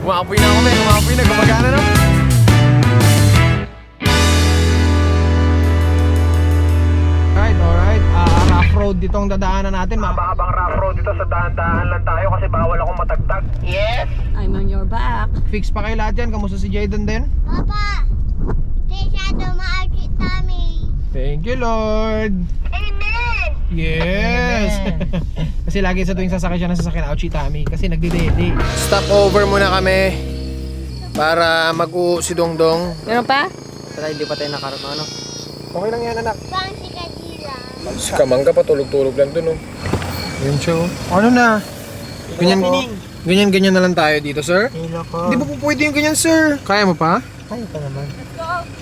Umapoy na kami, umapoy na, gumagana na. Alright. Rough road ditong dadaanan natin. Mabakabang rough road dito, sa dahan-dahan lang tayo kasi bawal akong matagtag. Yes! I'm on your back. Fix pa kayo lahat yan. Kamusta si Jayden din? Papa, masyado maakit kami. Thank you, Lord! Amen! Yes! Kasi lagi sa tuwing sasakay siya ng sasakyan, ouchie tummy. Kasi nagdidede. Stop over muna kami para mag-u si Dongdong. Meron pa? Tara, hindi pa tayo nakaroon ano. Okay lang yan, anak. Pang si Kadila. Si Kamangga pa, tulog-tulog lang dun, oh. Yun siya, oh. Ano na? Ganyan na lang tayo dito, sir? Hilo ko. Hindi ba po pwede yung ganyan, sir? Kaya mo pa? Kaya pa naman.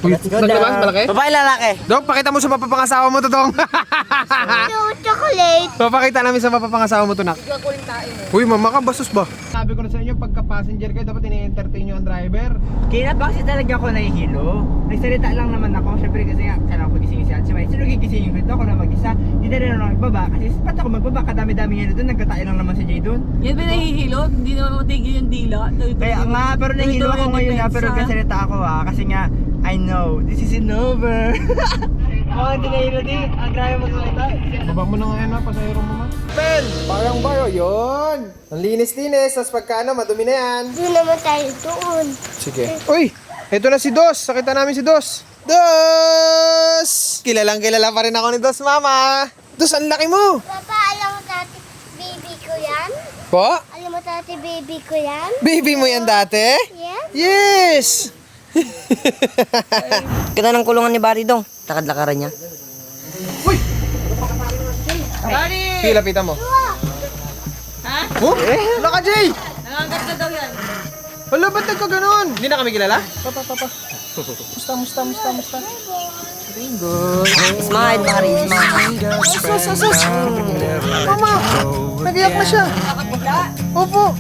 Uy, naglabas, malaki? Babae lalaki. Dok, pakita mo sa mapapangasawa mo to, Dong. Chocolate. Papakita namin sa mapapangasawa mo to, nak. Uy, mama ka, bastos ba? Sabi ko na sa inyo, pagka passenger kayo, dapat ini-entertain nyo ang driver. Kaya ba kasi talaga ako nahihilo? Nagsalita lang naman ako. Siyempre kasi nga, kailangan ko gisingin si Atsi. Sino gigisingin ko ito? Ako na mag-isa. Hindi na rin ako magbaba. Kasi ba't ako magbaba? Kadami-dami nga doon. Nagkatayo lang naman si Jay doon. Yan ba nahihilo? Hindi naman matigil yung dila. Kaya nga, pero nahihilo ako ngayon nga. Pero nagsalita ako kasi nga, I know, this isn't over. Hindi nahihilo di. Ang grabe magsalita. Baba mo na nga yan, ha, pasayro mo, ma. Pen! Parang bayo, yun! Ang linis-linis, tas pagka madumi na yan. Doon naman tayo doon. Sige. Uy! Ito na si Dos. Sakita namin si Dos. Dos! Kilalang kilala pa rin ako ni Dos, mama. Dos, ang laki mo! Papa, alam mo dati baby ko yan? Po? Alam mo dati baby ko yan? Baby mo yan dati? Yes? Yes! Kita ng kulungan ni Barry dong. Takad-lakaran niya. Uy! Bari! Sige, lapitan mo. Ha? Oh? Wala ka, Jay! Nangangat na daw yan. Wala, ba't nagkaganon? Hindi na kami kilala? Papa. Musta? Good. Smile, Barry, smile. Sus. Mama, nag-iyak na siya. Opo.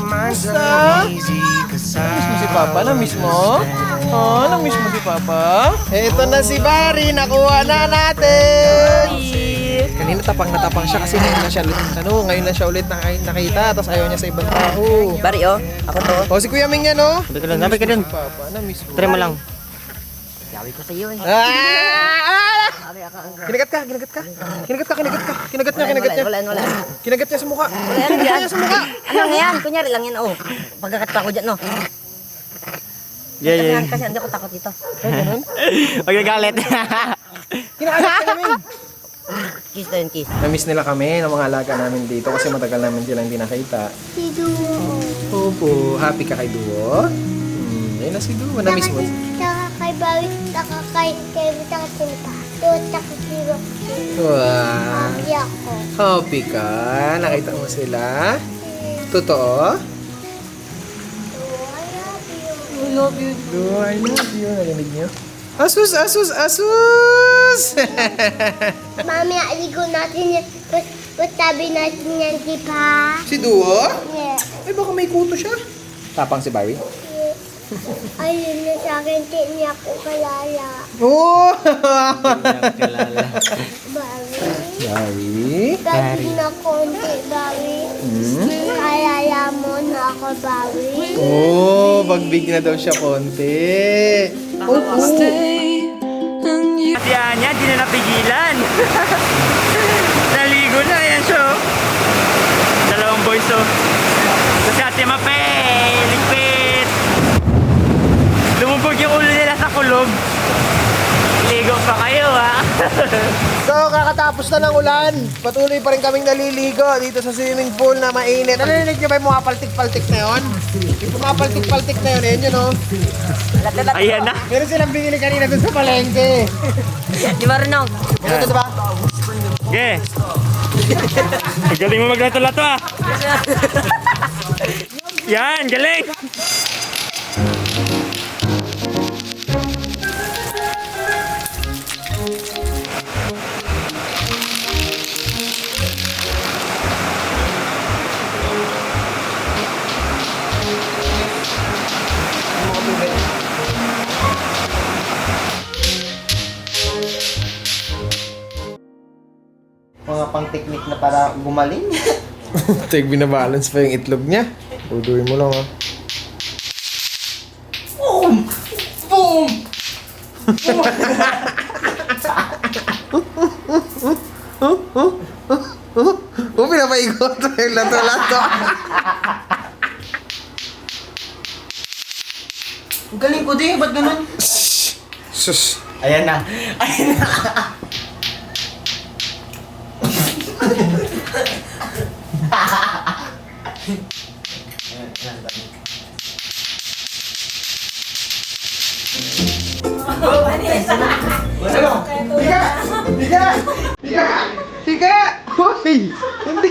Musta? Namiss mo si Papa? Namiss mo? Namiss mo si Papa? Eto na si Barry, nakuha na natin! Kanina tapang na tapang siya kasi ngayon lang siya ulit nakita, tapos ayaw niya sa ibang tao. Barry, ako to. O si Kuya Ming yan, oh. Sabi ka dun. Si Papa, namiss mo. Try mo lang. Sabi ko sa iyo eh. Kinagat ka. Kinagat niya. Wala. Kinagat niya sa mukha. Ano yan? Ano nga yan? Kunyari lang yan, Pagkakat pa ako dyan, Yeah. Kasi hindi ako takot dito. Magagalit. Kinagat ka namin. Kiss to yun, kiss. Namiss nila kami ng mga alaga namin dito kasi matagal namin sila hindi nakita. Si Duo. Opo, happy ka kay Duo? Ayun na si Duo, namiss mo. Taka kay Bawit, taka kay Sinita. Doon, taka kay Roxy. Wow, Happy ako. happy ka? Nakita mo sila? Totoo? I love you. Duo, I love you. Narinig niyo? Asus! Mami, aligo natin yan. Patabi natin yan, di ba? Si Duo? Yeah. Ay, baka may kuto siya. Tapang si Barry? Ayun na sa akin, di niya ako kalala. Oh! Bawi. Barry? Bawi na konti, Bawi. Kalala mo na ako, Bawi. Oh, bagbig na daw siya konti. Si Anya, di na napigilan. Naligo na, yan siya. Dalawang boys, Kasi Ate Mape, ligpit. Lumubog yung ulo nila sa kulog. Ligo pa kayo, So, kakatapos na ng ulan. Patuloy pa rin kaming naliligo dito sa swimming pool na mainit. Narinig niyo ba yung mga paltik-paltik na yun? Yung mga paltik-paltik na yun, yun, oh. Ayan na. Meron silang binili kanina dun sa palengke. Di ba rin ako? Ito, diba? Okay. Galing mo maglato-lato, Yan, galing. Mga pang technique na para gumaling. Tig, binabalance pa yung itlog niya. Uduin mo lang ha. Oh, pinapaikot. Lato-lato. Ang galing ko din, ba't ganun? Sus. Ayan na. Ayan na. Higa! Hoy! Hindi!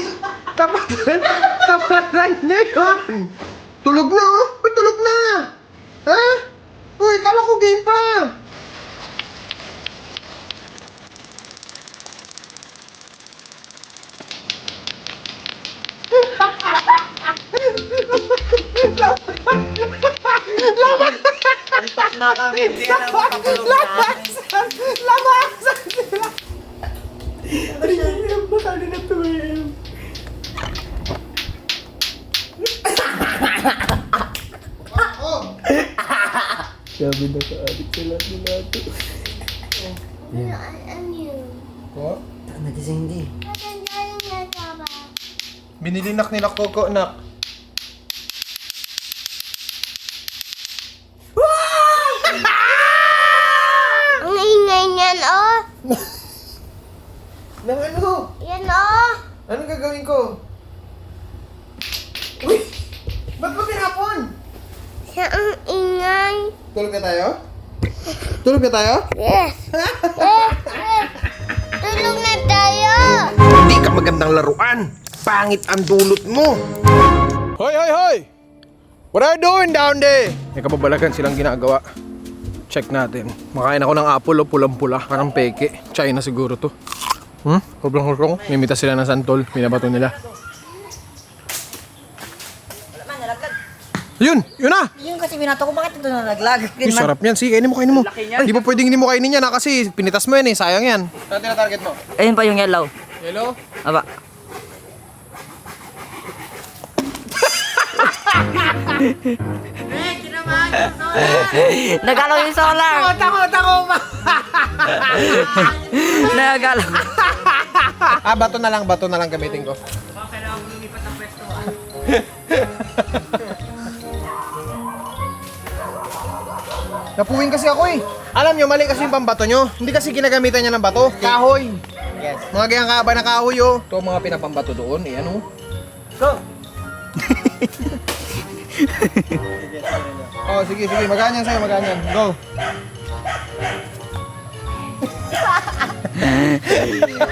Tapatan niya yun! Tulog na oh! Uy, tulog na! Ha? Uy, kala ko game pa! Na kami, hindi na makakulong na. Lamasan sila! Bakali na to eh. Sabi na ka-adik sa lahat ng nato. Ano yun? What? Nagising di. Matanda yung nagkaba. Binilinak nila Coco, nak. Ang ingay niyan, oh! Nang ano? Yan, oh! Anong gagawin ko? Uy! Ba't mo tinapon? Siya ang ingay. Tulog na tayo? Tulog na tayo? Yes! Yes! Yes! Tulog na tayo! Hindi ka magandang laruan. Pangit ang dulot mo. Hoy, hoy, hoy! What are you doing down there? May kababalagan silang ginagawa. Check natin. Makain ako ng apple o pulang-pula. Parang peke. China siguro to. Sobrang hurong. Mimita sila ng santol. Minabato nila. Yun! Yun na! Yung kasi binato ko, bakit ito nalaglag? Uy, sarap yan. Sige, kainin mo, kainin mo. Hindi pa pwedeng hindi mo kainin yan ha, kasi pinitas mo yan eh. Sayang yan. Saan tina-target mo? Ayun pa yung yellow. Hello? Aba. Nagalaw yung solar. Tako pa! Nagalaw. Bato na lang gamitin ko. Kailangan ko lumipat ng pwesto ah. Napuwing kasi ako eh. Alam nyo, mali kasi yung pambato nyo. Hindi kasi ginagamitan niya ng bato. Kahoy. Yes. Mga gayang kaaba na kahoy oh. Ito ang mga pinapambato doon. Eh ano? Go! Oh, sige. Maganyan sa'yo, maganyan. Go.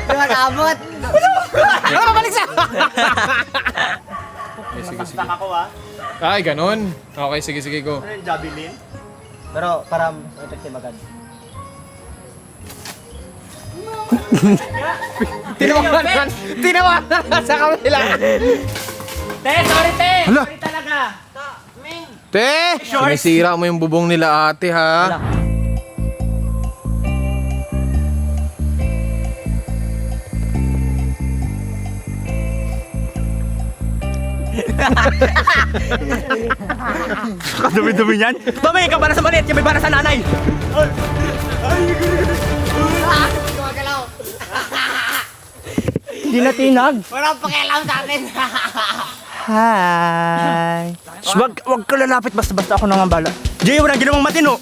Nakabot. Ano ba balik sa? Sige. Masaksak ako ah. Ay, ganun. Okay, sige, go. Ano yung javelin? Pero para effective agad. Tinawanan sa kabila. Te, sorry te! Hala. Sorry talaga! Te! Sinisira mo yung bubong nila ate ha. Kadumi-dumi niyan? Mamay ka para sa maliit, yung may para sa nanay! Hindi na tinag. Walang pakialam sa atin. Hi! Wag ka lalapit, basta-basta ako nang bala. Jay, wala ginawang matino!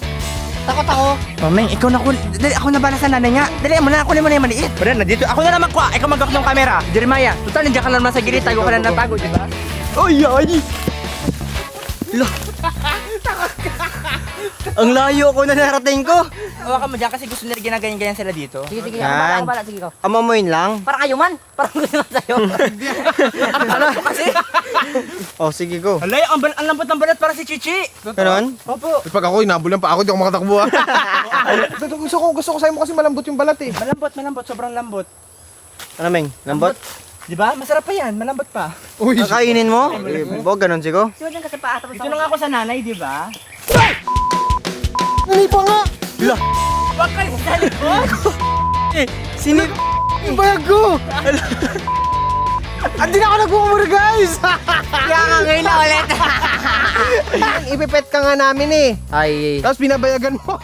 Takot ako. Mamay, ikaw na dali, ako na bala sa nanay niya. Dali mo na, kunin mo na yung maliit. Pero na dito, ako na lang magkuha. Ikaw magkak ng camera. Jeremiah, total nandiyan ka lang naman sa gilid, tago ka lang ng tago, di ba? Ay, ay! Ang layo ko na narating ko. Hawakan mo dyan kasi gusto nila ginaganyan-ganyan sila dito. Sige, Yan. ako bala, sige ko. Amamoyin lang. Para kayo man. Parang gusto na sa'yo. Ano kasi? Oh, sige go. Alay, ang lambot ng balat para si Chichi. Ganon? Opo. Pag ako inabulan pa ako, di ako makatakbo ha. gusto ko sa'yo mo kasi malambot yung balat eh. Malambot, sobrang lambot. Ano, Meng? Lambot? Di ba? Masarap pa yan, malambot pa. Uy, Kakainin mo? Bo, ganon sigo. Sige dyan kasi pa. Tapos Ito na nga ako sa nanay, di ba? nalipa nga! La! Wag kayo sa likod! Sinip! Yung bayag ko! Hindi na ako nagmumura, guys! Kaya nga ngayon na ulit. Ipipet ka nga namin eh. Ay, Tapos binabayagan mo.